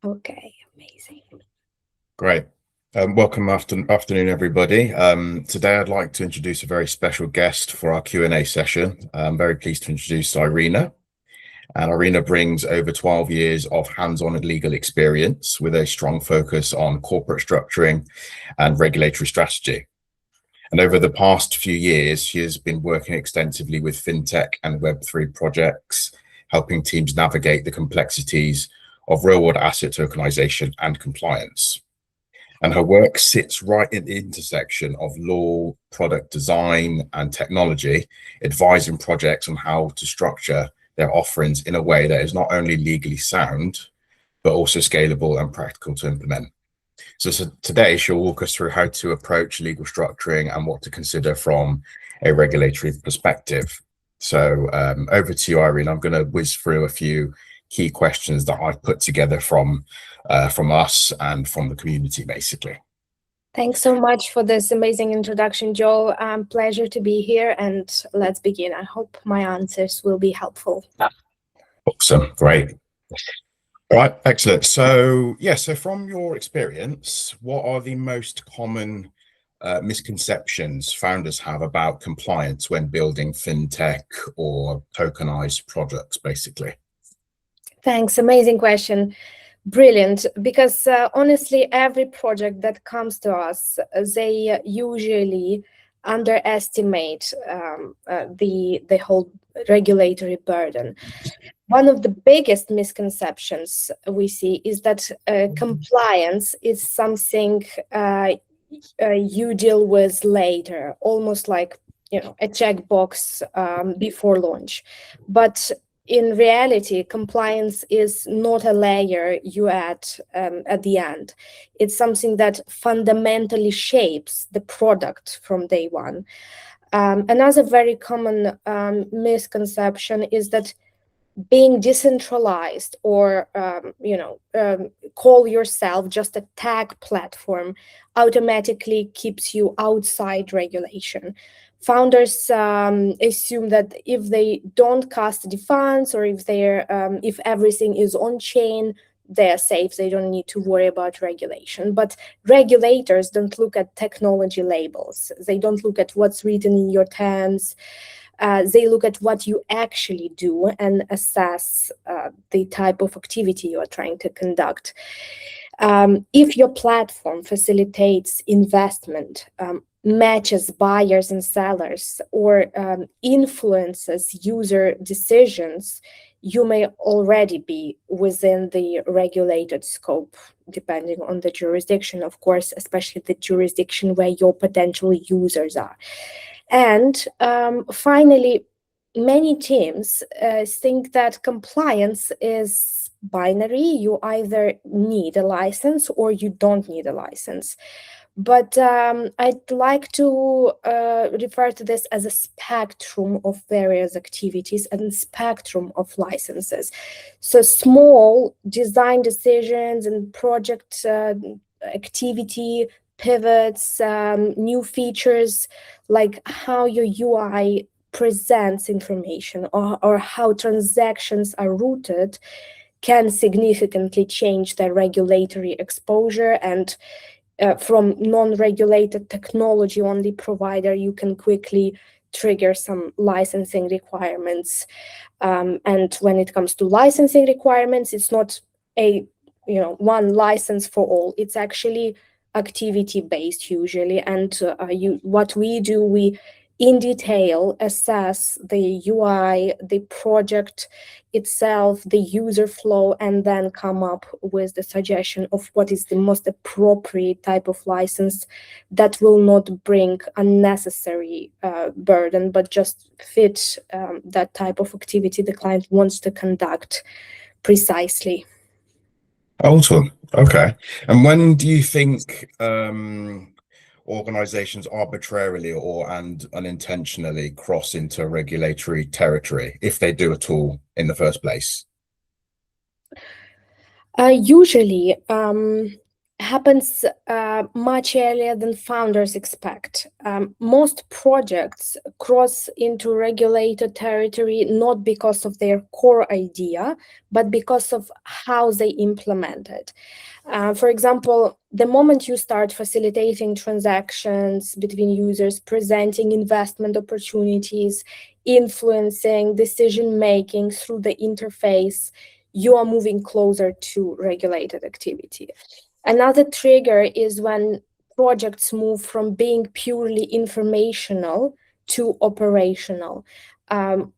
Okay, amazing. Great. Welcome afternoon, everybody. Today I'd like to introduce a very special guest for our Q&A session. I'm very pleased to introduce Irina. And Irina brings over 12 years of hands-on legal experience with a strong focus on corporate structuring and regulatory strategy. And over the past few years, she has been working extensively with fintech and Web3 projects, helping teams navigate the complexities of real-world asset tokenization and compliance. And her work sits right in the intersection of law, product design, and technology, advising projects on how to structure their offerings in a way that is not only legally sound, but also scalable and practical to implement. So today she'll walk us through how to approach legal structuring and what to consider from a regulatory perspective. So over to you, Irene. I'm going to whiz through a few key questions that I've put together from us and from the community, basically. Thanks so much for this amazing introduction, Joe. Pleasure to be here, and let's begin. I hope my answers will be helpful. Awesome, great. All right, excellent. So so from your experience, what are the most common misconceptions founders have about compliance when building fintech or tokenized products, basically? Thanks, amazing question. Brilliant, because honestly, every project that comes to us, they usually underestimate the whole regulatory burden. One of the biggest misconceptions we see is that compliance is something you deal with later, almost like a checkbox before launch. But in reality, compliance is not a layer you add at the end. It's something that fundamentally shapes the product from day one. Another very common misconception is that being decentralized or call yourself just a tech platform automatically keeps you outside regulation. Founders assume that if they don't custody funds or if everything is on chain, they're safe. They don't need to worry about regulation. But regulators don't look at technology labels. They don't look at what's written in your terms. They look at what you actually do and assess the type of activity you are trying to conduct. If your platform facilitates investment, matches buyers and sellers, or influences user decisions, you may already be within the regulated scope, depending on the jurisdiction, of course, especially the jurisdiction where your potential users are. And finally, many teams think that compliance is binary. You either need a license or you don't need a license. But I'd like to refer to this as a spectrum of various activities and spectrum of licenses. So small design decisions and project activity pivots, new features, like how your UI presents information or how transactions are routed, can significantly change their regulatory exposure. And from non-regulated technology-only provider, you can quickly trigger some licensing requirements. And when it comes to licensing requirements, it's not a one license for all. It's actually activity-based usually. And what we do, we in detail assess the UI, the project itself, the user flow, and then come up with the suggestion of what is the most appropriate type of license that will not bring unnecessary burden, but just fit that type of activity the client wants to conduct precisely. Awesome. Okay. And when do you think organizations arbitrarily and unintentionally cross into regulatory territory, if they do at all in the first place? Usually, happens much earlier than founders expect. Most projects cross into regulated territory not because of their core idea, but because of how they implement it. For example, the moment you start facilitating transactions between users, presenting investment opportunities, influencing decision-making through the interface, you are moving closer to regulated activity. Another trigger is when projects move from being purely informational to operational.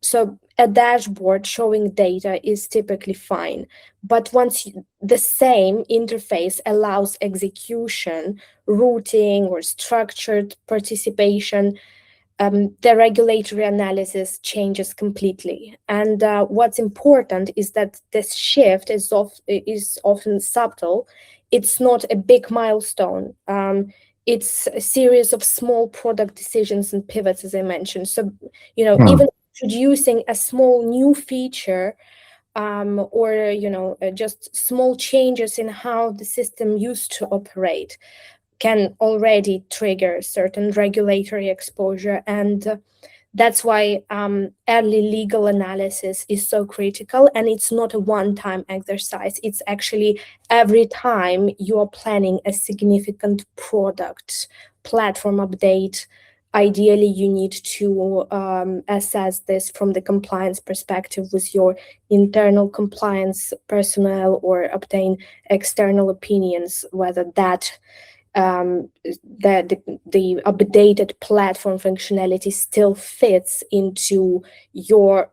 So a dashboard showing data is typically fine, but once the same interface allows execution, routing, or structured participation, the regulatory analysis changes completely. And what's important is that this shift is often subtle. It's not a big milestone. It's a series of small product decisions and pivots, as I mentioned. So, even introducing a small new feature or just small changes in how the system used to operate can already trigger certain regulatory exposure. And that's why early legal analysis is so critical. And it's not a one-time exercise. It's actually every time you are planning a significant product platform update. Ideally, you need to assess this from the compliance perspective with your internal compliance personnel or obtain external opinions, whether that the updated platform functionality still fits into your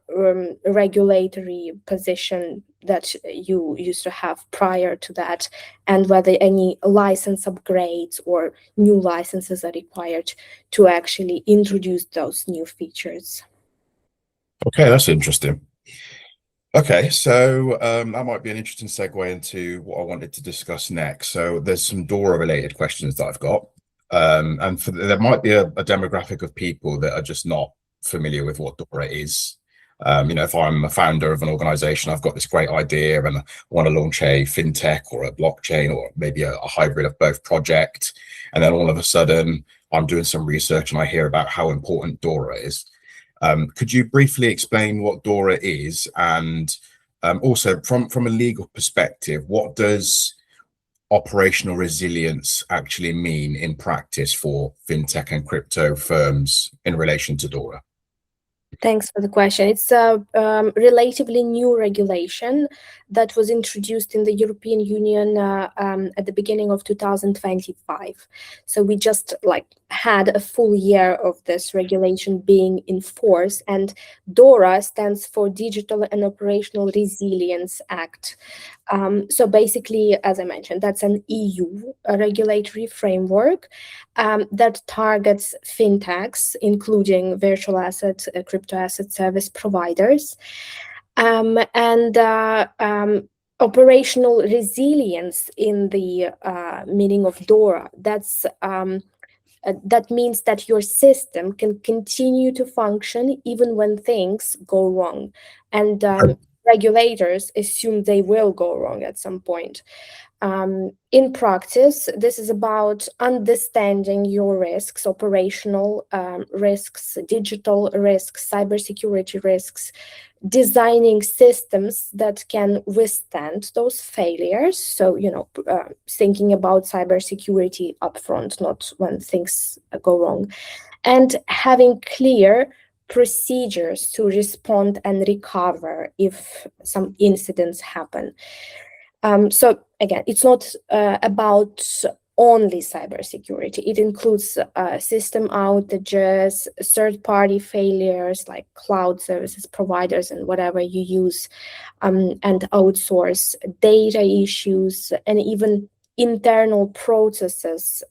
regulatory position that you used to have prior to that, and whether any license upgrades or new licenses are required to actually introduce those new features. Okay, that's interesting. Okay, so that might be an interesting segue into what I wanted to discuss next. So there's some DORA related questions that I've got. And there might be a demographic of people that are just not familiar with what DORA is. If I'm a founder of an organization, I've got this great idea and I want to launch a fintech or a blockchain or maybe a hybrid of both project. And then all of a sudden I'm doing some research and I hear about how important DORA is. Could you briefly explain what DORA is, and also from a legal perspective, what does operational resilience actually mean in practice for fintech and crypto firms in relation to DORA? Thanks for the question. It's a relatively new regulation that was introduced in the European Union at the beginning of 2025. So we just had a full year of this regulation being in force, and DORA stands for Digital and Operational Resilience Act. So basically, as I mentioned, that's an EU regulatory framework that targets fintechs, including virtual asset, crypto asset service providers, and operational resilience in the meaning of DORA. That means that your system can continue to function even when things go wrong, and regulators assume they will go wrong at some point. In practice, this is about understanding your risks, operational risks, digital risks, cybersecurity risks, designing systems that can withstand those failures. So, thinking about cybersecurity upfront, not when things go wrong, and having clear procedures to respond and recover if some incidents happen. So again, it's not about only cybersecurity. It includes system outages, third-party failures like cloud services providers and whatever you use, and outsource, data issues, and even internal processes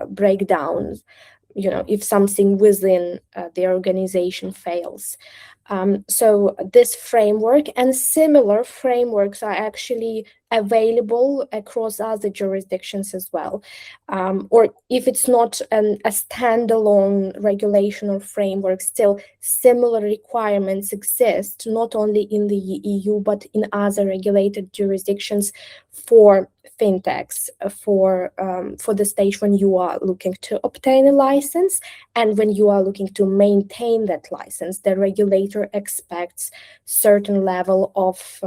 breakdowns. If something within the organization fails. So this framework and similar frameworks are actually available across other jurisdictions as well. Or if it's not a standalone regulation or framework, still similar requirements exist, not only in the EU, but in other regulated jurisdictions for fintechs, for the stage when you are looking to obtain a license and when you are looking to maintain that license. The regulator expects certain level of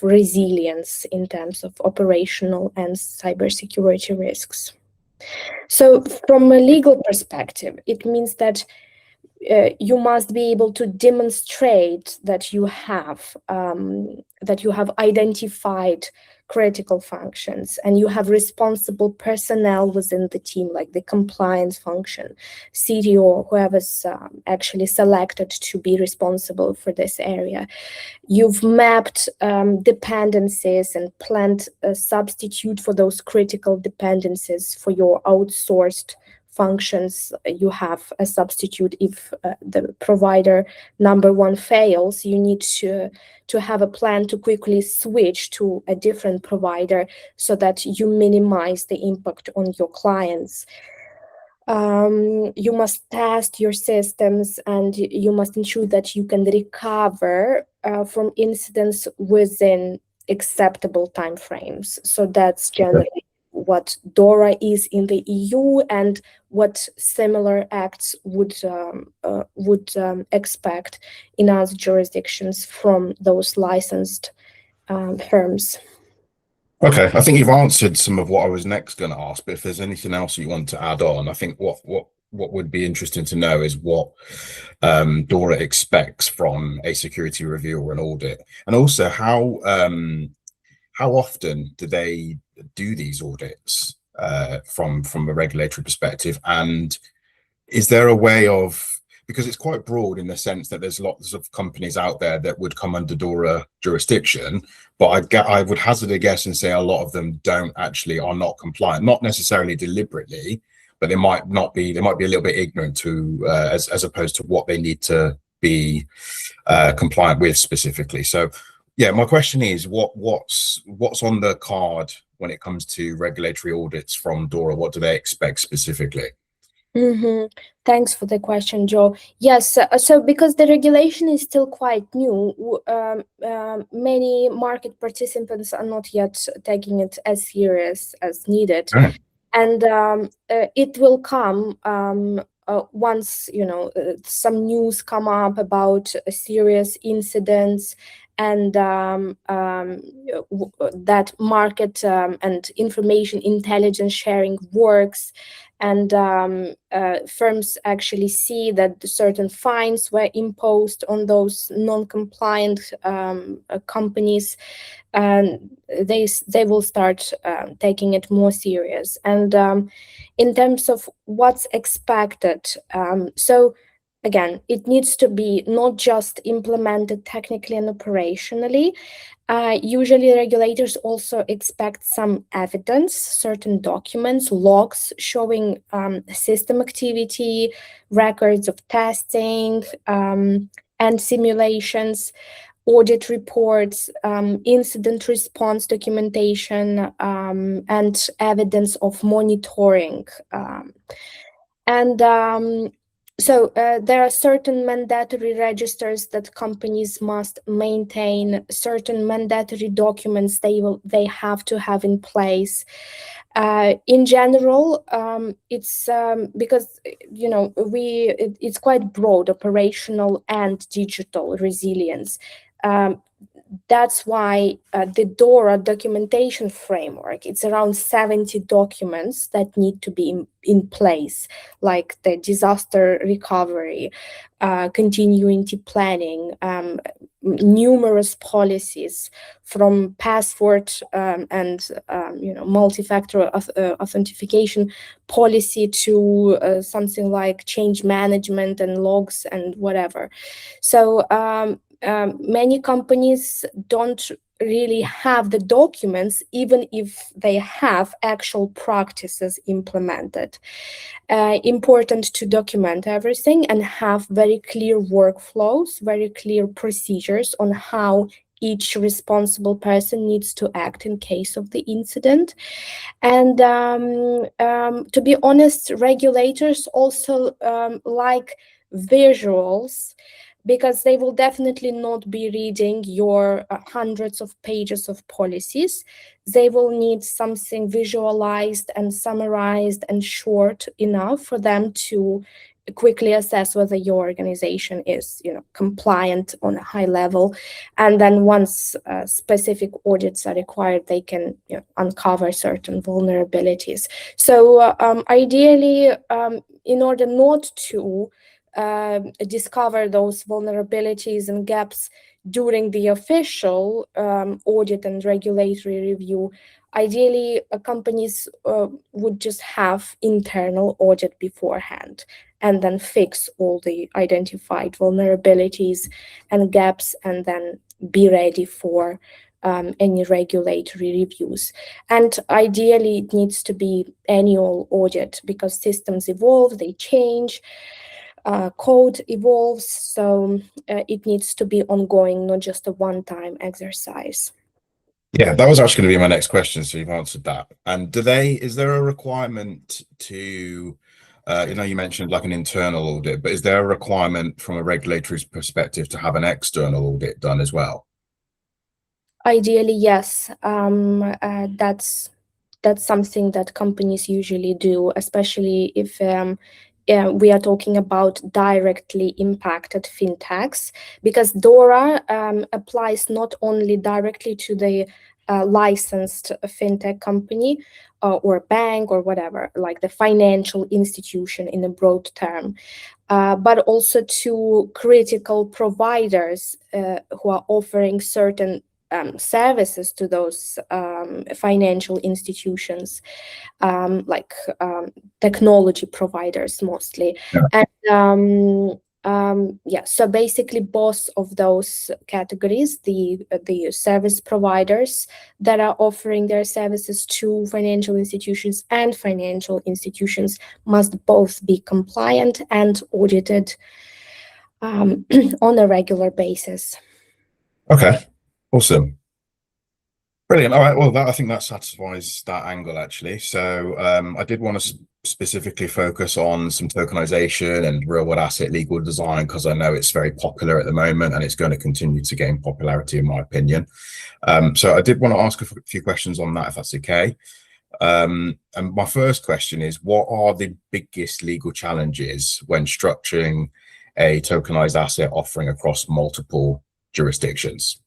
resilience in terms of operational and cybersecurity risks. So from a legal perspective, it means that you must be able to demonstrate that you have identified critical functions and you have responsible personnel within the team, like the compliance function, CTO, whoever's actually selected to be responsible for this area. You've mapped dependencies and planned a substitute for those critical dependencies for your outsourced functions. You have a substitute if the provider number one fails. You need to have a plan to quickly switch to a different provider so that you minimize the impact on your clients. You must test your systems and you must ensure that you can recover from incidents within acceptable timeframes. So that's generally what DORA is in the EU and what similar acts would expect in other jurisdictions from those licensed firms. Okay, I think you've answered some of what I was next going to ask, but if there's anything else you want to add on, I think what would be interesting to know is what DORA expects from a security review or an audit, and also how often do they do these audits from a regulatory perspective, and is there a way of, because it's quite broad in the sense that there's lots of companies out there that would come under DORA jurisdiction, but I would hazard a guess and say a lot of them are not compliant, not necessarily deliberately, but they might be a little bit ignorant to as opposed to what they need to be compliant with specifically. So yeah, my question is what's on the card when it comes to regulatory audits from DORA? What do they expect specifically? Thanks for the question, Joe. Yes, so because the regulation is still quite new, many market participants are not yet taking it as serious as needed. Right. And it will come once, some news come up about serious incidents and that market and information intelligence sharing works, and firms actually see that certain fines were imposed on those non-compliant companies, and they will start taking it more serious. And in terms of what's expected, so again, it needs to be not just implemented technically and operationally. Usually regulators also expect some evidence, certain documents, logs showing system activity, records of testing and simulations, audit reports, incident response documentation, and evidence of monitoring. So there are certain mandatory registers that companies must maintain, certain mandatory documents they have to have in place. In general, it's because it's quite broad, operational and digital resilience. That's why the DORA documentation framework, it's around 70 documents that need to be in place, like the disaster recovery, continuity planning, numerous policies from password and multi-factor authentication policy to something like change management and logs and whatever. So many companies don't really have the documents, even if they have actual practices implemented. Important to document everything and have very clear workflows, very clear procedures on how each responsible person needs to act in case of the incident. And to be honest, regulators also like visuals, because they will definitely not be reading your hundreds of pages of policies. They will need something visualized and summarized and short enough for them to quickly assess whether your organization is, compliant on a high level. And then once specific audits are required, they can uncover certain vulnerabilities. So ideally, in order not to discover those vulnerabilities and gaps during the official audit and regulatory review, ideally companies would just have internal audit beforehand and then fix all the identified vulnerabilities and gaps, and then be ready for any regulatory reviews. And ideally, it needs to be annual audit, because systems evolve, they change, code evolves, so it needs to be ongoing, not just a one-time exercise. Yeah, that was actually going to be my next question, so you've answered that. And is there a requirement to, you mentioned like an internal audit, but is there a requirement from a regulatory perspective to have an external audit done as well? Ideally, yes. That's something that companies usually do, especially if we are talking about directly impacted fintechs, because DORA applies not only directly to the licensed fintech company or bank or whatever, like the financial institution in a broad term, but also to critical providers who are offering certain services to those financial institutions, like technology providers mostly. Yeah. And so basically both of those categories, the service providers that are offering their services to financial institutions and financial institutions, must both be compliant and audited on a regular basis. Okay, awesome. Brilliant. All right. Well, I think that satisfies that angle, actually. So I did want to specifically focus on some tokenization and real world asset legal design, because I know it's very popular at the moment and it's going to continue to gain popularity, in my opinion. So I did want to ask a few questions on that, if that's okay. And my first question is, what are the biggest legal challenges when structuring a tokenized asset offering across multiple jurisdictions?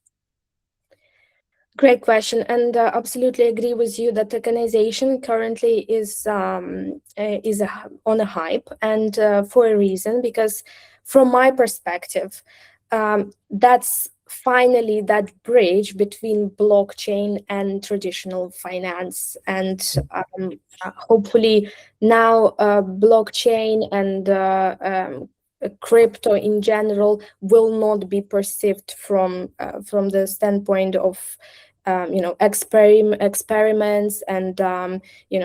Great question, and absolutely agree with you that tokenization currently is on a hype, and for a reason, because from my perspective, that's finally that bridge between blockchain and traditional finance, and hopefully now blockchain and crypto in general will not be perceived from the standpoint of experiments and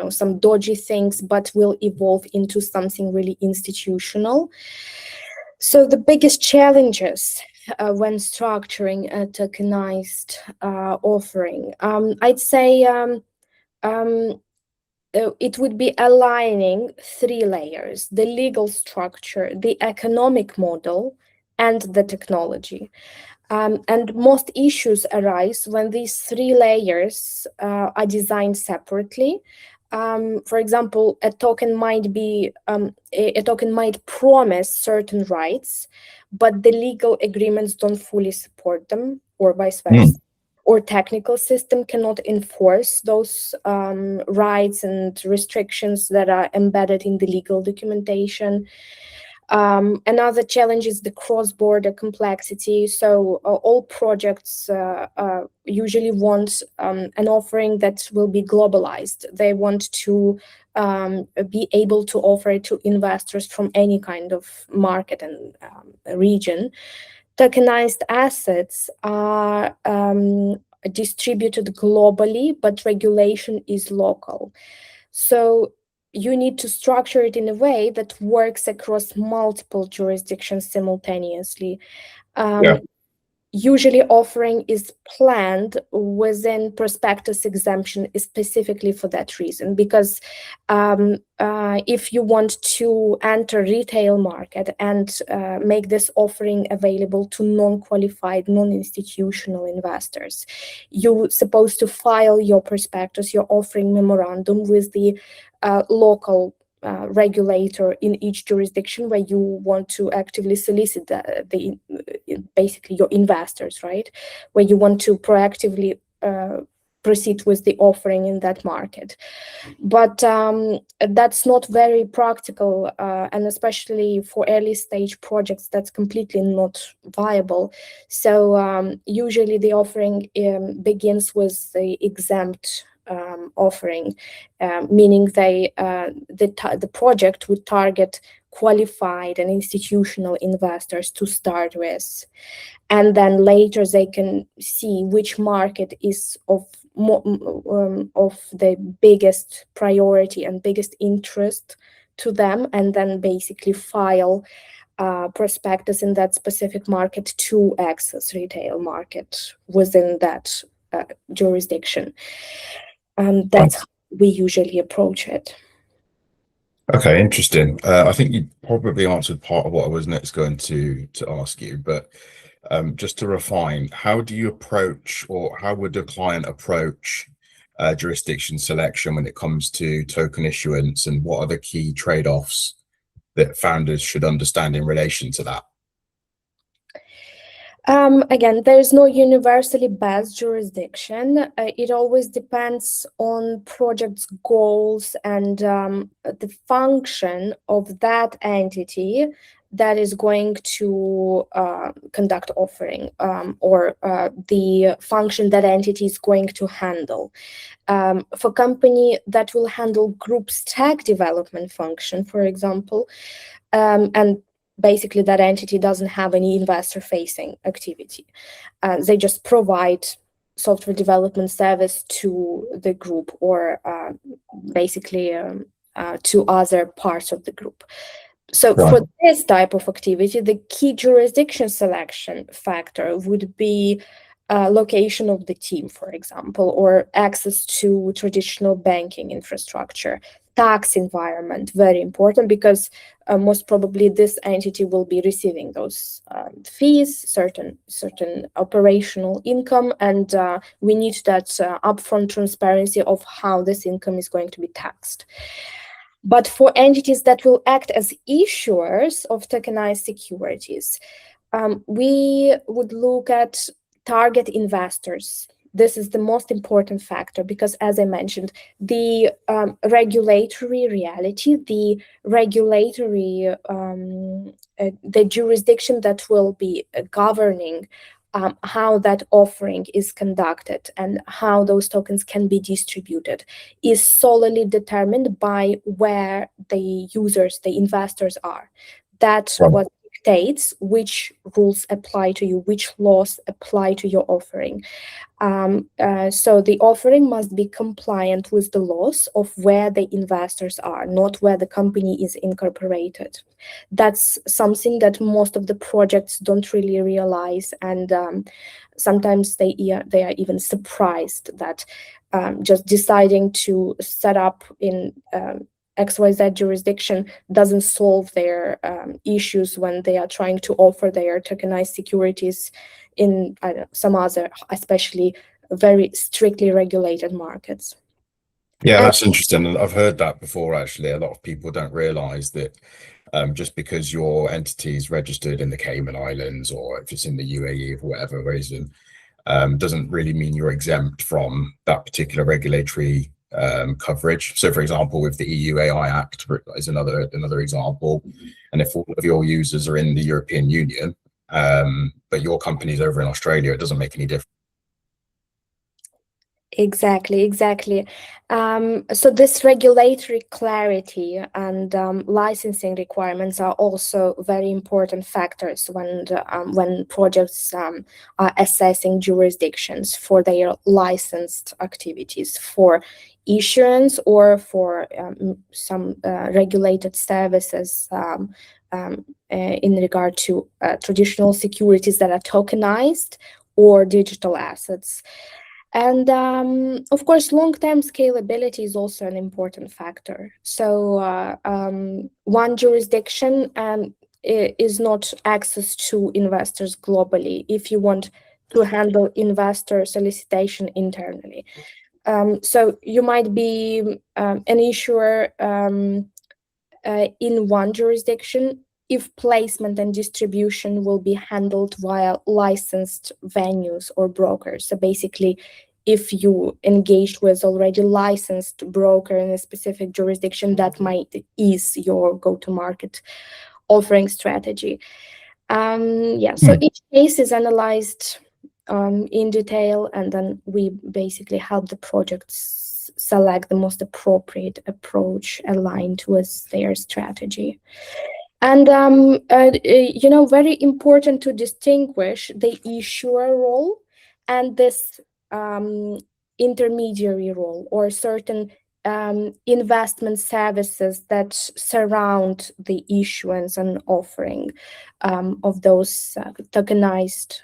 some dodgy things, but will evolve into something really institutional. So the biggest challenges when structuring a tokenized offering, I'd say it would be aligning three layers: the legal structure, the economic model, and the technology. And most issues arise when these three layers are designed separately. For example, a token might promise certain rights, but the legal agreements don't fully support them, or vice versa. Or technical system cannot enforce those rights and restrictions that are embedded in the legal documentation. Another challenge is the cross-border complexity. So all projects usually want an offering that will be globalized. They want to be able to offer it to investors from any kind of market and region. Tokenized assets are distributed globally, but regulation is local. So you need to structure it in a way that works across multiple jurisdictions simultaneously. Usually offering is planned within prospectus exemption specifically for that reason, because if you want to enter retail market and make this offering available to non-qualified, non-institutional investors, you're supposed to file your prospectus, your offering memorandum with the local regulator in each jurisdiction where you want to actively solicit the basically your investors, right? Where you want to proactively proceed with the offering in that market. But that's not very practical, and especially for early stage projects, that's completely not viable. So usually the offering begins with the exempt offering, meaning the project would target qualified and institutional investors to start with, and then later they can see which market is of the biggest priority and biggest interest to them, and then basically file prospectus in that specific market to access retail market within that jurisdiction. That's how we usually approach it. Okay, interesting. I think you probably answered part of what I was next going to ask you, but just to refine, how do you approach, or how would a client approach jurisdiction selection when it comes to token issuance, and what are the key trade-offs that founders should understand in relation to that? Again, there is no universally best jurisdiction. It always depends on project's goals and the function of that entity that is going to conduct offering, or the function that entity is going to handle. For company that will handle group stack development function, for example, and basically that entity doesn't have any investor-facing activity. They just provide software development service to the group, or basically to other parts of the group. So for this type of activity, the key jurisdiction selection factor would be location of the team, for example, or access to traditional banking infrastructure. Tax environment, very important, because most probably this entity will be receiving those fees, certain operational income, and we need that upfront transparency of how this income is going to be taxed. But for entities that will act as issuers of tokenized securities, we would look at target investors. This is the most important factor, because, as I mentioned, the regulatory reality, the regulatory, the jurisdiction that will be governing how that offering is conducted and how those tokens can be distributed is solely determined by where the users, the investors are. That's what dictates which rules apply to you, which laws apply to your offering. So the offering must be compliant with the laws of where the investors are, not where the company is incorporated. That's something that most of the projects don't really realize, and sometimes they are even surprised that just deciding to set up in XYZ jurisdiction doesn't solve their issues when they are trying to offer their tokenized securities in some other, especially very strictly regulated markets. Yeah, that's interesting. And I've heard that before, actually. A lot of people don't realize that just because your entity is registered in the Cayman Islands, or if it's in the UAE for whatever reason, doesn't really mean you're exempt from that particular regulatory coverage. So, for example, with the EU AI Act is another example, and if all of your users are in the European Union, but your company's over in Australia, it doesn't make any difference. Exactly. So this regulatory clarity and licensing requirements are also very important factors when projects are assessing jurisdictions for their licensed activities for issuance or for some regulated services in regard to traditional securities that are tokenized or digital assets. And of course, long-term scalability is also an important factor. So one jurisdiction is not access to investors globally if you want to handle investor solicitation internally. So you might be an issuer in one jurisdiction if placement and distribution will be handled via licensed venues or brokers. So basically, if you engaged with already licensed broker in a specific jurisdiction, that might ease your go-to-market offering strategy. So each case is analyzed in detail, and then we basically help the projects select the most appropriate approach aligned with their strategy. And very important to distinguish the issuer role and this intermediary role, or certain investment services that surround the issuance and offering of those tokenized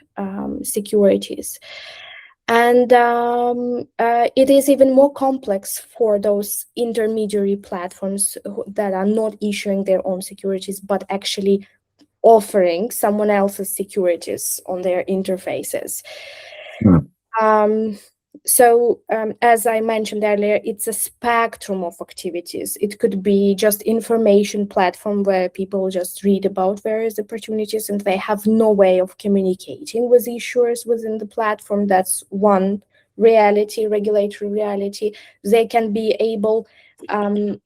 securities. And it is even more complex for those intermediary platforms that are not issuing their own securities, but actually offering someone else's securities on their interfaces. As I mentioned earlier, it's a spectrum of activities. It could be just information platform where people just read about various opportunities and they have no way of communicating with issuers within the platform. That's one reality, regulatory reality. They can be able to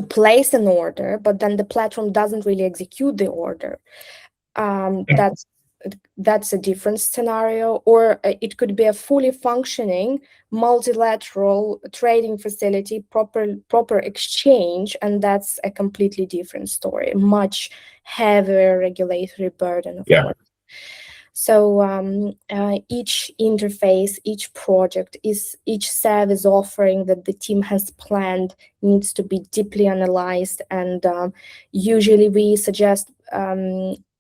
place an order, but then the platform doesn't really execute the order. That's a different scenario. Or it could be a fully functioning multilateral trading facility, proper exchange, and that's a completely different story, much heavier regulatory burden, of course. So each interface, each project, each service offering that the team has planned needs to be deeply analyzed, and usually we suggest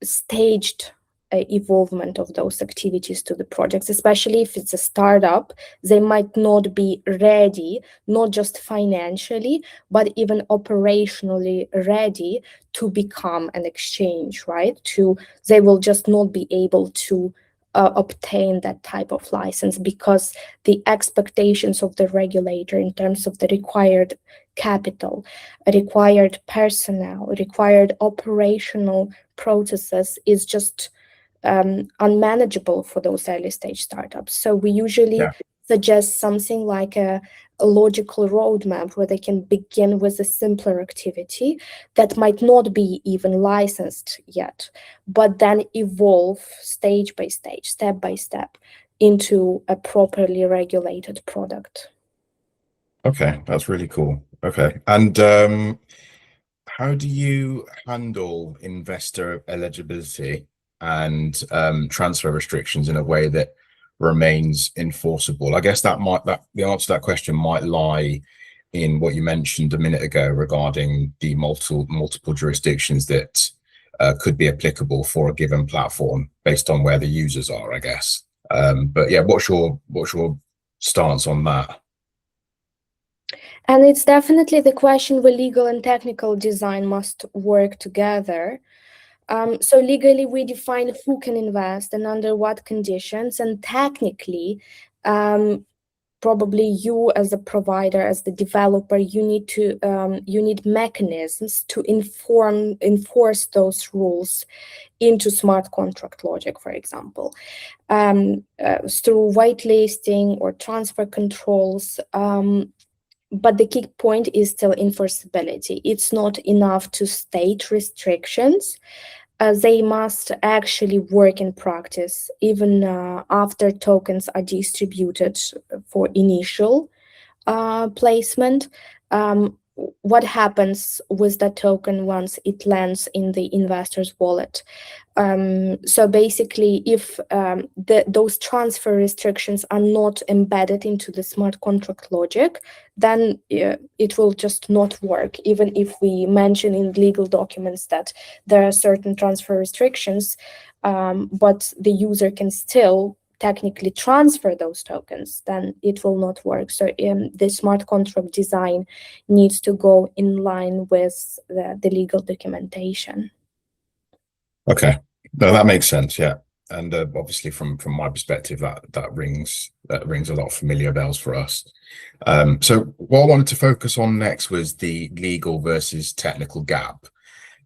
staged evolvement of those activities to the projects, especially if it's a startup. They might not be ready, not just financially, but even operationally ready to become an exchange, right? They will just not be able to obtain that type of license because the expectations of the regulator in terms of the required capital, required personnel, required operational processes is just unmanageable for those early stage startups. So we usually suggest something like a logical roadmap where they can begin with a simpler activity that might not be even licensed yet, but then evolve stage by stage, step by step, into a properly regulated product. Okay, that's really cool. Okay, and how do you handle investor eligibility and transfer restrictions in a way that remains enforceable? I guess the answer to that question might lie in what you mentioned a minute ago regarding the multiple jurisdictions that could be applicable for a given platform based on where the users are, I guess. But yeah, what's your stance on that? And it's definitely the question where legal and technical design must work together. So legally, we define who can invest and under what conditions, and technically, probably you as a provider, as the developer, you need mechanisms to enforce those rules into smart contract logic, for example, through whitelisting or transfer controls. But the key point is still enforceability. It's not enough to state restrictions. they must actually work in practice, even after tokens are distributed for initial placement. What happens with the token once it lands in the investor's wallet? So basically, if those transfer restrictions are not embedded into the smart contract logic, then it will just not work, even if we mention in legal documents that there are certain transfer restrictions, but the user can still technically transfer those tokens, then it will not work. So the smart contract design needs to go in line with the legal documentation. Okay, no, that makes sense. Yeah, and obviously from my perspective, that rings a lot of familiar bells for us. So what I wanted to focus on next was the legal versus technical gap.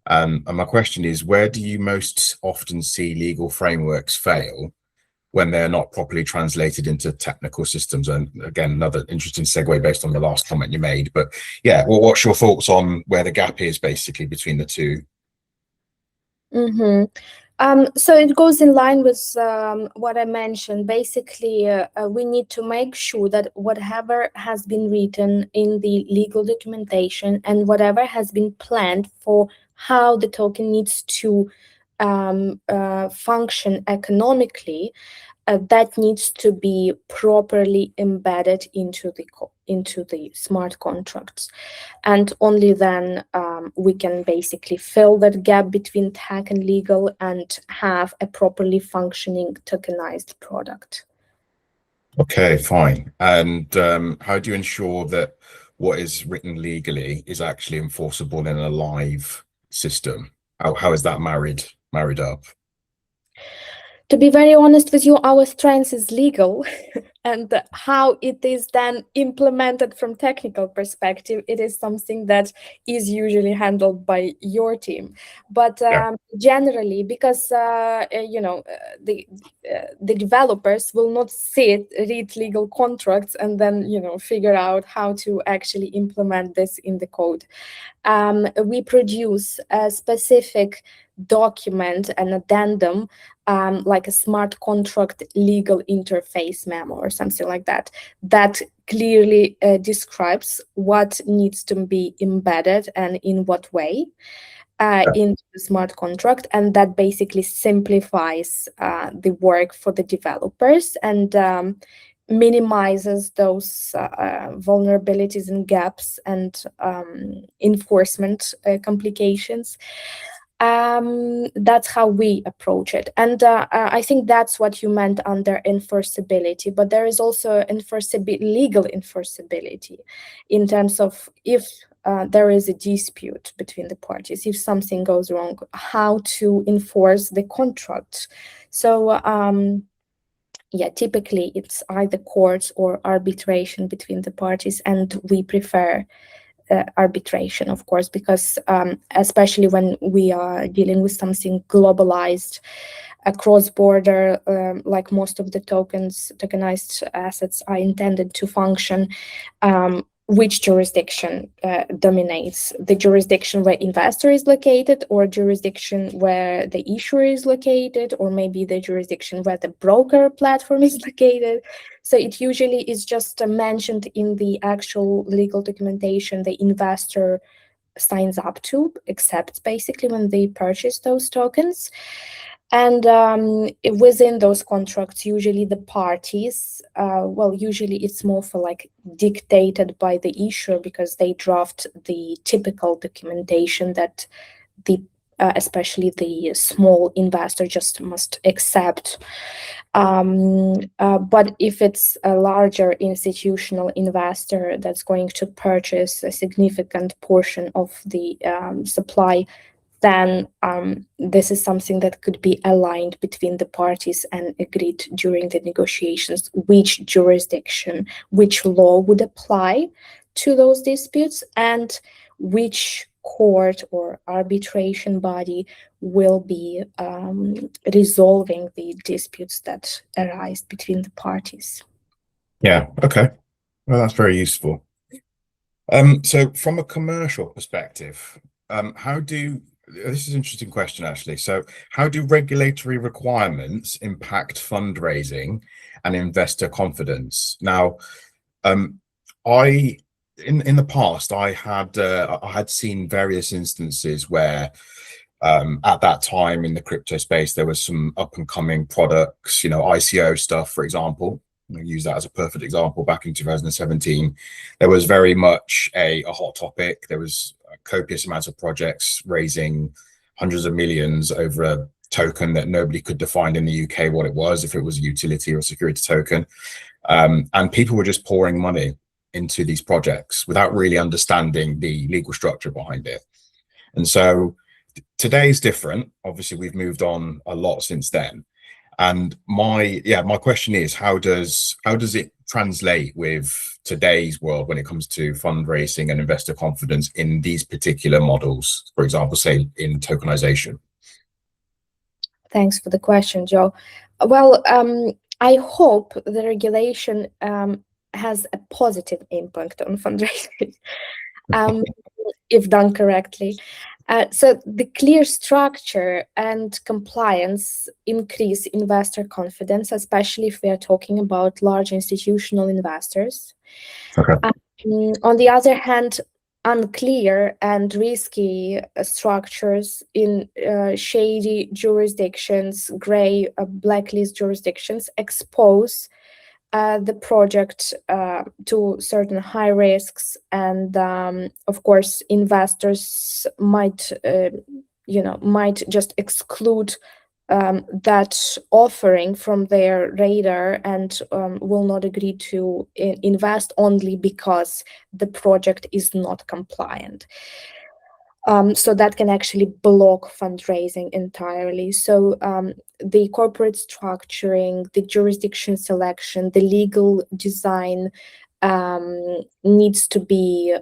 And my question is, where do you most often see legal frameworks fail when they're not properly translated into technical systems? And again, another interesting segue based on the last comment you made. But yeah, well, what's your thoughts on where the gap is basically between the two? So it goes in line with what I mentioned. Basically, we need to make sure that whatever has been written in the legal documentation and whatever has been planned for how the token needs to function economically, that needs to be properly embedded into the smart contracts, and only then we can basically fill that gap between tech and legal and have a properly functioning tokenized product. Okay, fine. And how do you ensure that what is written legally is actually enforceable in a live system? How is that married up? To be very honest with you, our strength is legal, and how it is then implemented from technical perspective, it is something that is usually handled by your team. But generally, because the developers will not read legal contracts and then figure out how to actually implement this in the code. We produce a specific document, an addendum, like a smart contract legal interface memo or something like that, that clearly describes what needs to be embedded and in what way into the smart contract, and that basically simplifies the work for the developers and minimizes those vulnerabilities and gaps and enforcement complications. That's how we approach it, and I think that's what you meant under enforceability. But there is also legal enforceability, in terms of if there is a dispute between the parties, if something goes wrong, how to enforce the contract. So yeah, typically it's either courts or arbitration between the parties, and we prefer arbitration, of course, because especially when we are dealing with something globalized, across border, like most of the tokenized assets are intended to function, which jurisdiction dominates? The jurisdiction where investor is located, or jurisdiction where the issuer is located, or maybe the jurisdiction where the broker platform is located. So it usually is just mentioned in the actual legal documentation the investor signs up to, accepts basically when they purchase those tokens. And within those contracts, usually the parties, usually it's more for like dictated by the issuer, because they draft the typical documentation that the especially the small investor just must accept. But if it's a larger institutional investor that's going to purchase a significant portion of the supply, then this is something that could be aligned between the parties and agreed during the negotiations, which jurisdiction, which law would apply to those disputes, and which court or arbitration body will be resolving the disputes that arise between the parties. Yeah, okay. Well, that's very useful. So from a commercial perspective, how do This is an interesting question, actually. So how do regulatory requirements impact fundraising and investor confidence? Now, in the past, I had seen various instances where at that time in the crypto space, there was some up and coming products, ICO stuff, for example. I use that as a perfect example. Back in 2017, there was very much a hot topic. There was copious amounts of projects raising hundreds of millions over a token that nobody could define in the UK what it was, if it was a utility or a security token. And people were just pouring money into these projects without really understanding the legal structure behind it. And so today's different. Obviously, we've moved on a lot since then. And my question is, how does it translate with today's world when it comes to fundraising and investor confidence in these particular models, for example, say in tokenization? Thanks for the question, Joe. Well, I hope the regulation has a positive impact on fundraising, if done correctly. So the clear structure and compliance increase investor confidence, especially if we are talking about large institutional investors. Okay. On the other hand, unclear and risky structures in shady jurisdictions, gray blacklist jurisdictions, expose the project to certain high risks, and of course investors might just exclude that offering from their radar and will not agree to invest only because the project is not compliant. So that can actually block fundraising entirely. So the corporate structuring, the jurisdiction selection, the legal design needs to be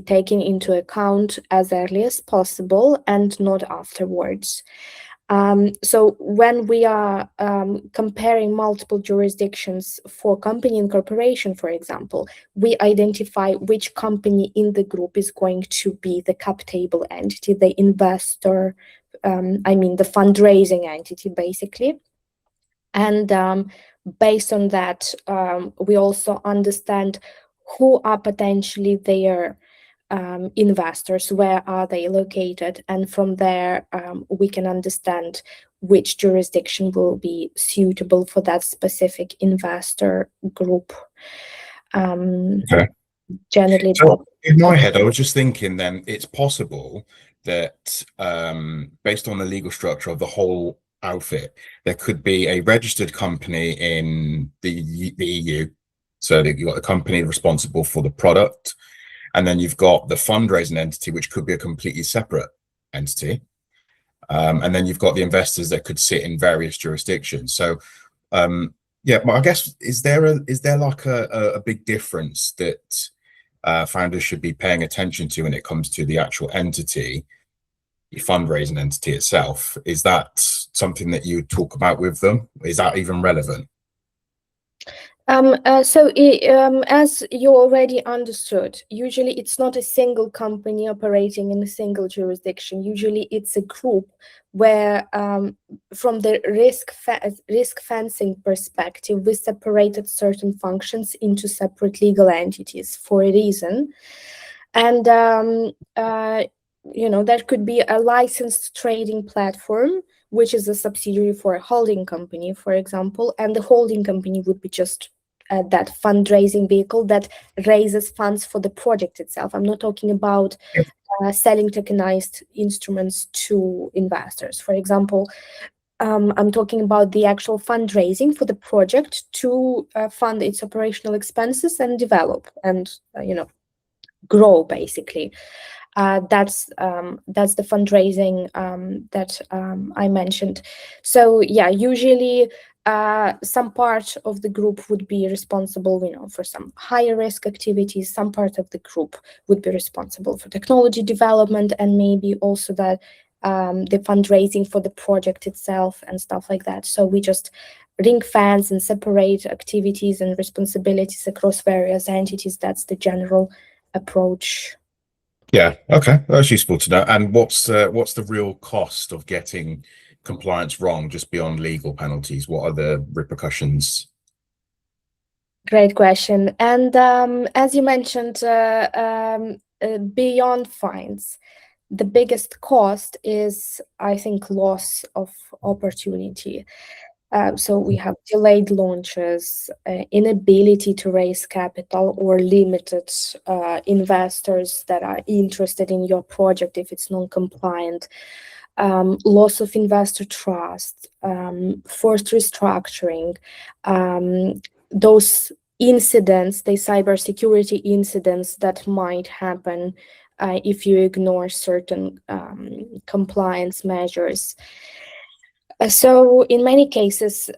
taken into account as early as possible and not afterwards. So when we are comparing multiple jurisdictions for company incorporation, for example, we identify which company in the group is going to be the cap table entity, the investor, the fundraising entity, basically. And based on that, we also understand who are potentially their investors, where are they located, and from there we can understand which jurisdiction will be suitable for that specific investor group. Okay. Generally, so in my head, I was just thinking then it's possible that based on the legal structure of the whole outfit, there could be a registered company in the EU. So that you've got the company responsible for the product, and then you've got the fundraising entity, which could be a completely separate entity. And then you've got the investors that could sit in various jurisdictions. So but I guess, is there like a big difference that founders should be paying attention to when it comes to the actual entity, the fundraising entity itself? Is that something that you talk about with them? Is that even relevant? As you already understood, usually it's not a single company operating in a single jurisdiction. Usually it's a group where, from the risk fencing perspective, we separated certain functions into separate legal entities for a reason. And that could be a licensed trading platform, which is a subsidiary for a holding company, for example, and the holding company would be just that fundraising vehicle that raises funds for the project itself. I'm not talking about selling tokenized instruments to investors. For example, I'm talking about the actual fundraising for the project to fund its operational expenses and develop and grow, basically. That's the fundraising that I mentioned. So yeah, usually some part of the group would be responsible, for some higher risk activities. Some part of the group would be responsible for technology development, and maybe also that the fundraising for the project itself and stuff like that. So we just ring fence and separate activities and responsibilities across various entities. That's the general approach. Yeah, okay, that's useful to know. And what's the real cost of getting compliance wrong, just beyond legal penalties? What are the repercussions? Great question. And as you mentioned, beyond fines, the biggest cost is, I think, loss of opportunity. So we have delayed launches, inability to raise capital, or limited investors that are interested in your project if it's non-compliant, loss of investor trust, forced restructuring, those incidents, the cybersecurity incidents that might happen if you ignore certain compliance measures. So in many cases,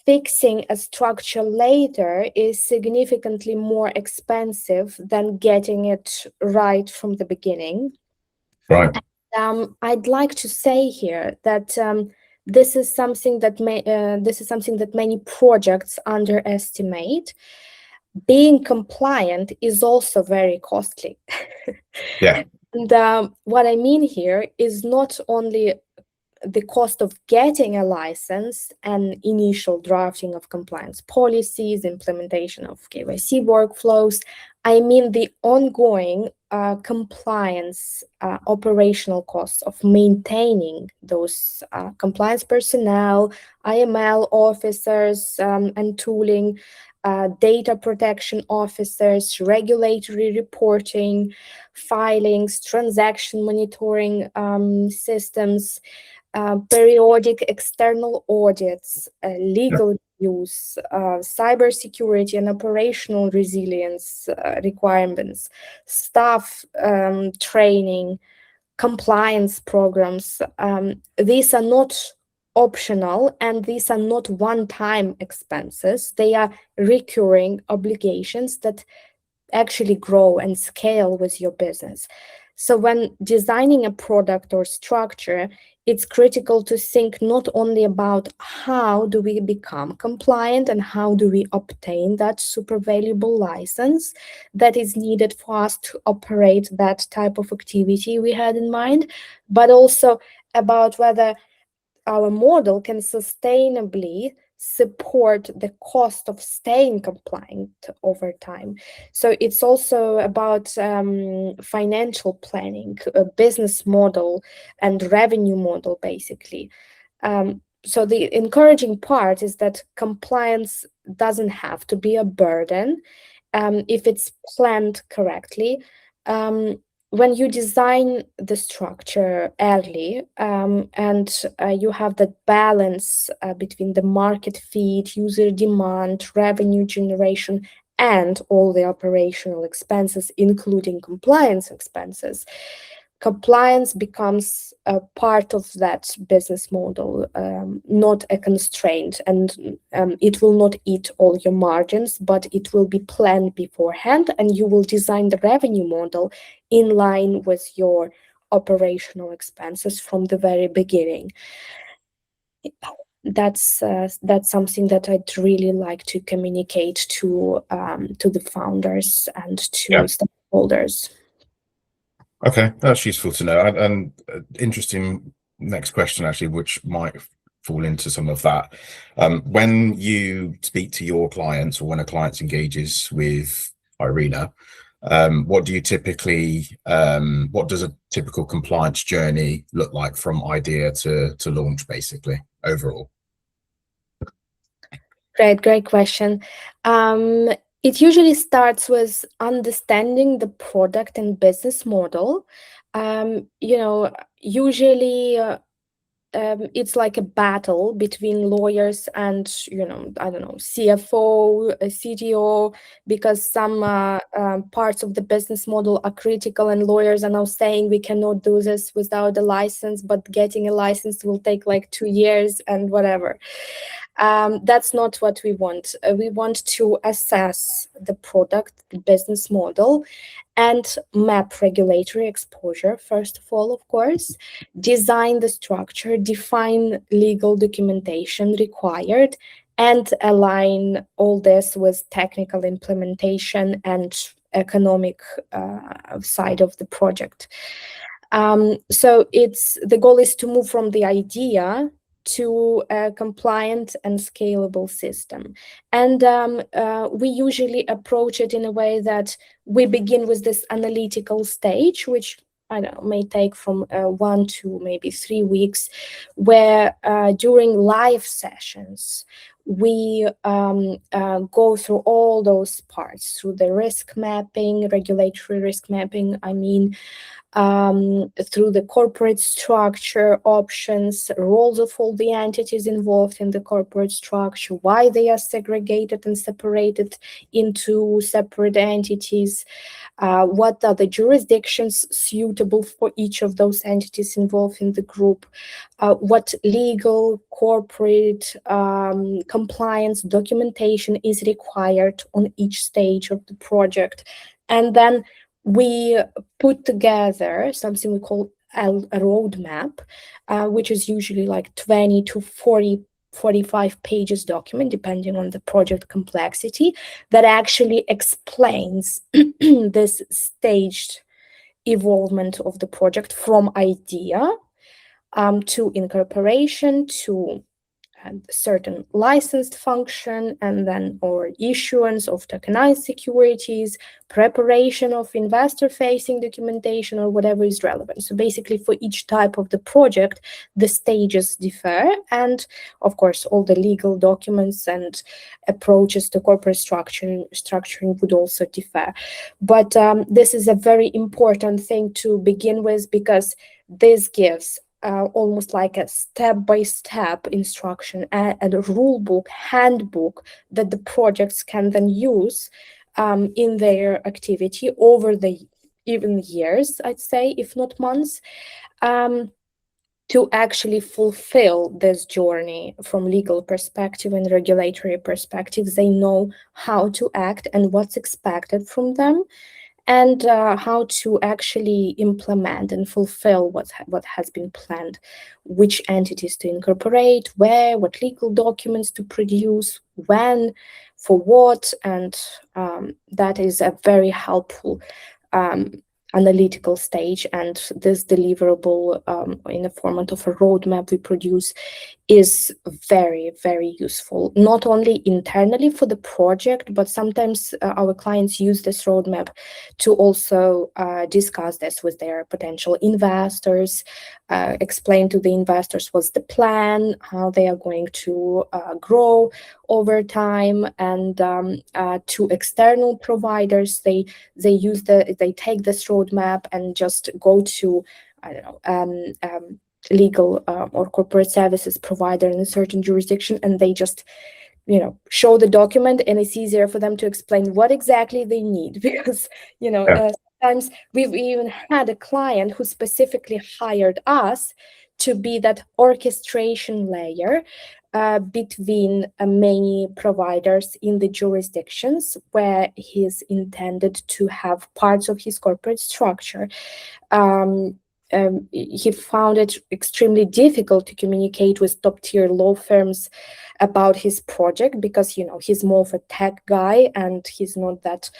fixing a structure later is significantly more expensive than getting it right from the beginning. Right. I'd like to say here that this is something that many projects underestimate. Being compliant is also very costly. Yeah. And what I mean here is not only the cost of getting a license and initial drafting of compliance policies, implementation of KYC workflows. I mean the ongoing compliance operational costs of maintaining those compliance personnel, IML officers and tooling, data protection officers, regulatory reporting, filings, transaction monitoring systems, periodic external audits, legal reviews, cybersecurity and operational resilience requirements, staff training, compliance programs. These are not optional, and these are not one-time expenses. They are recurring obligations that actually grow and scale with your business. So when designing a product or structure, it's critical to think not only about how do we become compliant and how do we obtain that super valuable license that is needed for us to operate that type of activity we had in mind, but also about whether our model can sustainably support the cost of staying compliant over time. So it's also about financial planning, a business model and revenue model, basically. So the encouraging part is that compliance doesn't have to be a burden if it's planned correctly. When you design the structure early and you have that balance between the market feed, user demand, revenue generation, and all the operational expenses, including compliance expenses, compliance becomes a part of that business model, not a constraint. And it will not eat all your margins, but it will be planned beforehand, and you will design the revenue model in line with your operational expenses from the very beginning. That's something that I'd really like to communicate to the founders and to stakeholders. Okay, that's useful to know. And interesting next question, actually, which might fall into some of that. When you speak to your clients, or when a client engages with Irina, what do you typically, what does a typical compliance journey look like from idea to launch, basically, overall? Great question. It usually starts with understanding the product and business model. Usually it's like a battle between lawyers and, I don't know, CFO, CTO, because some parts of the business model are critical, and lawyers are now saying we cannot do this without a license, but getting a license will take like 2 years and whatever. That's not what we want. We want to assess the product, the business model, and map regulatory exposure, first of all, of course, design the structure, define legal documentation required, and align all this with technical implementation and economic side of the project. So the goal is to move from the idea to a compliant and scalable system. And we usually approach it in a way that we begin with this analytical stage, which I don't know, may take from 1 to maybe 3 weeks, where during live sessions, we go through all those parts, through the risk mapping, regulatory risk mapping, I mean, through the corporate structure, options, roles of all the entities involved in the corporate structure, why they are segregated and separated into separate entities, what are the jurisdictions suitable for each of those entities involved in the group, what legal, corporate, compliance documentation is required on each stage of the project. And then we put together something we call a roadmap, which is usually like 20 to 45 pages document, depending on the project complexity, that actually explains this staged evolvement of the project from idea to incorporation, to certain licensed function, and then or issuance of tokenized securities, preparation of investor-facing documentation, or whatever is relevant. So basically, for each type of the project, the stages differ, and of course, all the legal documents and approaches to corporate structuring would also differ. But this is a very important thing to begin with, because this gives almost like a step-by-step instruction and a rule book, handbook that the projects can then use in their activity over the even years, I'd say, if not months, to actually fulfill this journey from legal perspective and regulatory perspective. They know how to act and what's expected from them, and how to actually implement and fulfill what has been planned, which entities to incorporate, where, what legal documents to produce, when, for what, and that is a very helpful analytical stage. And this deliverable in the format of a roadmap we produce is very, very useful, not only internally for the project, but sometimes our clients use this roadmap to also discuss this with their potential investors, explain to the investors what's the plan, how they are going to grow over time, and to external providers, they take this roadmap and just go to, I don't know, legal or corporate services provider in a certain jurisdiction, and they just show the document, and it's easier for them to explain what exactly they need, because sometimes we've even had a client who specifically hired us to be that orchestration layer between many providers in the jurisdictions where he's intended to have parts of his corporate structure. He found it extremely difficult to communicate with top-tier law firms about his project, because he's more of a tech guy and he's not that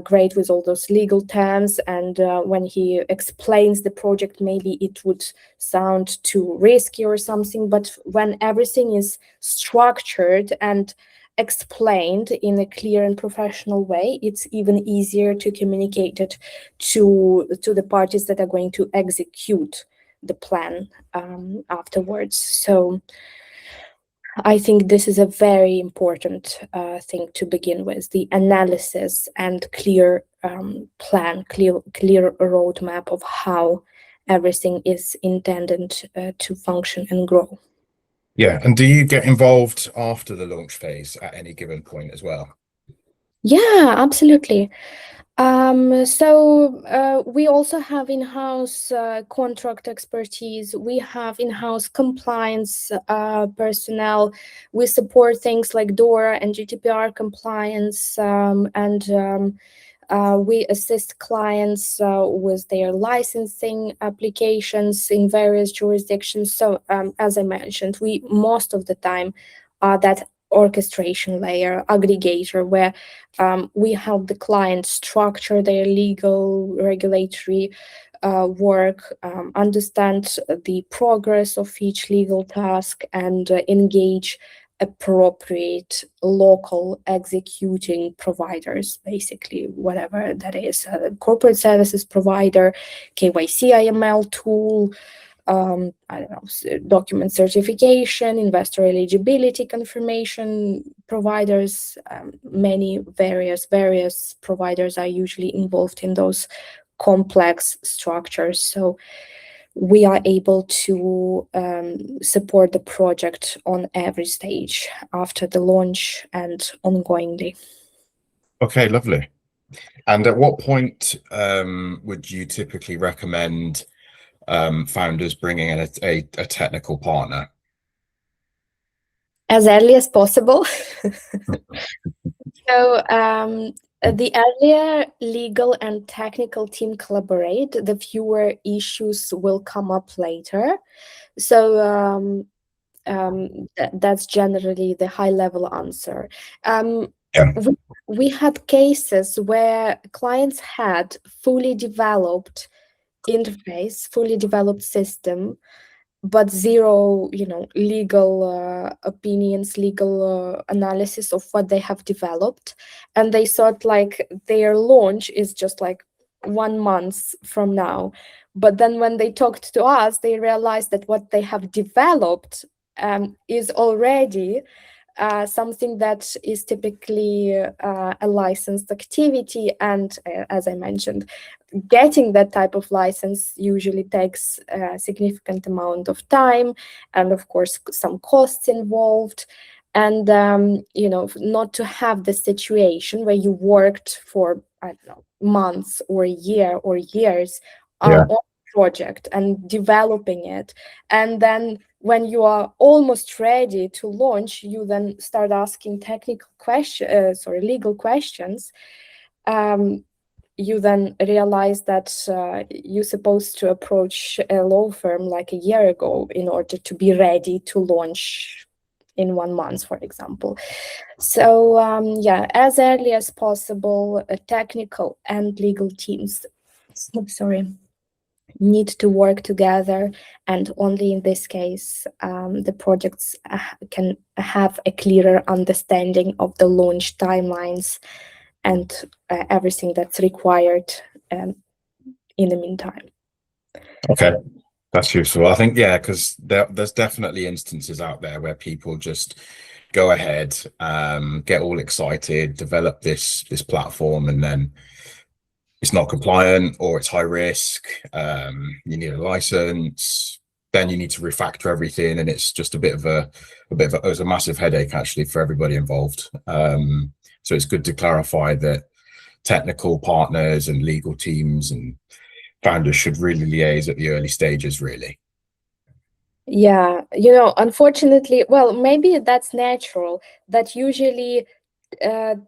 great with all those legal terms, and when he explains the project, maybe it would sound too risky or something. But when everything is structured and explained in a clear and professional way, it's even easier to communicate it to the parties that are going to execute the plan afterwards. So I think this is a very important thing to begin with: the analysis and clear plan, clear roadmap of how everything is intended to function and grow. Yeah, and do you get involved after the launch phase at any given point as well? Yeah, absolutely. So we also have in-house contract expertise. We have in-house compliance personnel. We support things like DORA and GDPR compliance, and we assist clients with their licensing applications in various jurisdictions. So as I mentioned, we most of the time are that orchestration layer, aggregator, where we help the client structure their legal, regulatory work, understand the progress of each legal task, and engage appropriate local executing providers, basically, whatever that is, corporate services provider, KYC IML tool, I don't know, document certification, investor eligibility confirmation providers. Many various providers are usually involved in those complex structures. So we are able to support the project on every stage after the launch and ongoingly. Okay, lovely. And at what point would you typically recommend founders bringing in a technical partner? As early as possible. So the earlier legal and technical team collaborate, the fewer issues will come up later. So that's generally the high-level answer. Yeah. We had cases where clients had fully developed interface, fully developed system, but zero, legal opinions, legal analysis of what they have developed, and they thought like their launch is just like 1 month from now. But then when they talked to us, they realized that what they have developed is already something that is typically a licensed activity, and as I mentioned, getting that type of license usually takes a significant amount of time, and of course some costs involved. And not to have the situation where you worked for, I don't know, months or a year or years on a project and developing it, and then when you are almost ready to launch, you then start asking legal questions. You then realize that you're supposed to approach a law firm like a year ago in order to be ready to launch in 1 month, for example. So as early as possible, technical and legal teams, need to work together, and only in this case the projects can have a clearer understanding of the launch timelines and everything that's required in the meantime. Okay, that's useful. I think, yeah, because there's definitely instances out there where people just go ahead, get all excited, develop this platform, and then it's not compliant or it's high risk. You need a license, then you need to refactor everything, and it's just it's a massive headache actually for everybody involved. So it's good to clarify that technical partners and legal teams and founders should really liaise at the early stages, really. Yeah, unfortunately, well, maybe that's natural, that usually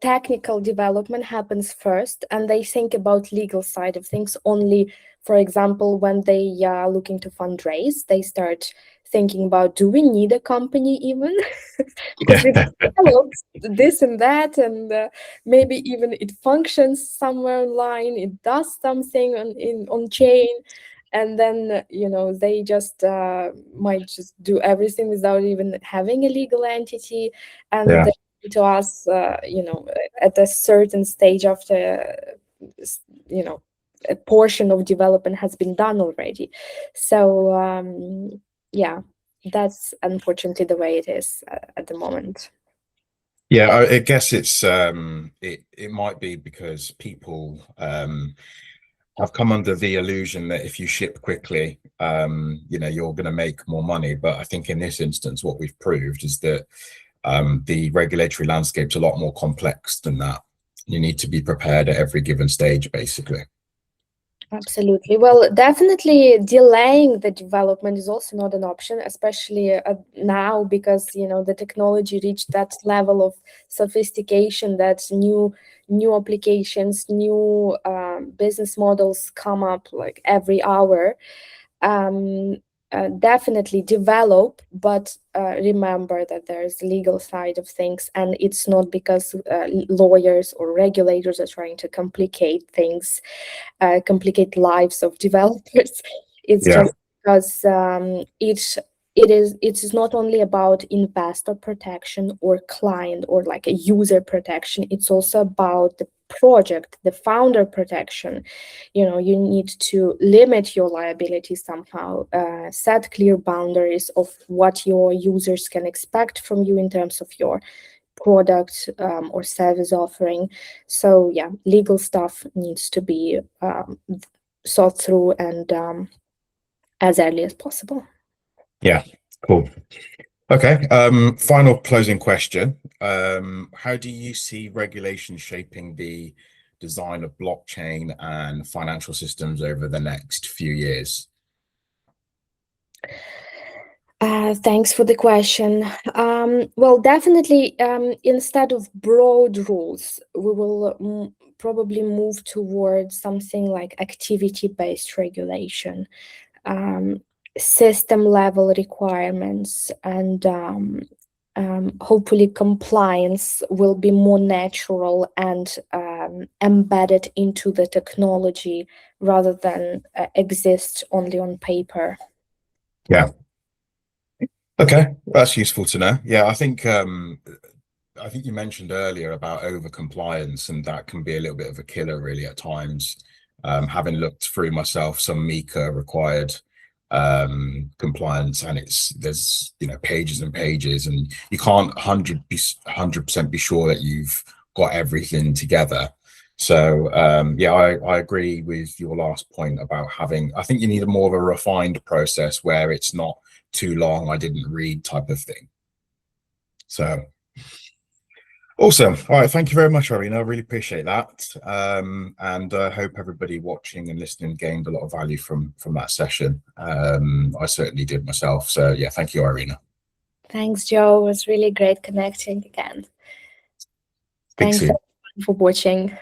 technical development happens first, and they think about legal side of things only. For example, when they are looking to fundraise, they start thinking about, do we need a company even? Because we developed this and that, and maybe even it functions somewhere online, it does something on chain, and then they just might just do everything without even having a legal entity, and to us, at a certain stage after, a portion of development has been done already. So, yeah, that's unfortunately the way it is at the moment. Yeah, I guess it's it might be because people have come under the illusion that if you ship quickly, you're going to make more money. But I think in this instance, what we've proved is that the regulatory landscape's a lot more complex than that. You need to be prepared at every given stage, basically. Absolutely. Well, definitely delaying the development is also not an option, especially now, because the technology reached that level of sophistication that new applications, new business models come up like every hour. definitely develop, but remember that there's legal side of things, and it's not because lawyers or regulators are trying to complicate things, complicate lives of developers. It's just because it's not only about investor protection or client or like a user protection. It's also about the project, the founder protection. You need to limit your liability somehow, set clear boundaries of what your users can expect from you in terms of your product or service offering. So yeah, legal stuff needs to be thought through and as early as possible. Yeah, cool. Okay, final closing question. How do you see regulation shaping the design of blockchain and financial systems over the next few years? Thanks for the question. Well, definitely, instead of broad rules, we will probably move towards something like activity-based regulation, system-level requirements, and hopefully compliance will be more natural and embedded into the technology rather than exist only on paper. Yeah. Okay, that's useful to know. Yeah, I think you mentioned earlier about over compliance, and that can be a little bit of a killer really at times. Having looked through myself, some MiCA required compliance, and there's pages and pages, and you can't 100% be sure that you've got everything together. So yeah, I agree with your last point about I think you need more of a refined process where it's not too long, I didn't read type of thing. So awesome. All right, thank you very much, Irina. I really appreciate that. And I hope everybody watching and listening gained a lot of value from that session. I certainly did myself. So yeah, thank you, Irina. Thanks, Joe. It was really great connecting again. Thanks everyone for watching.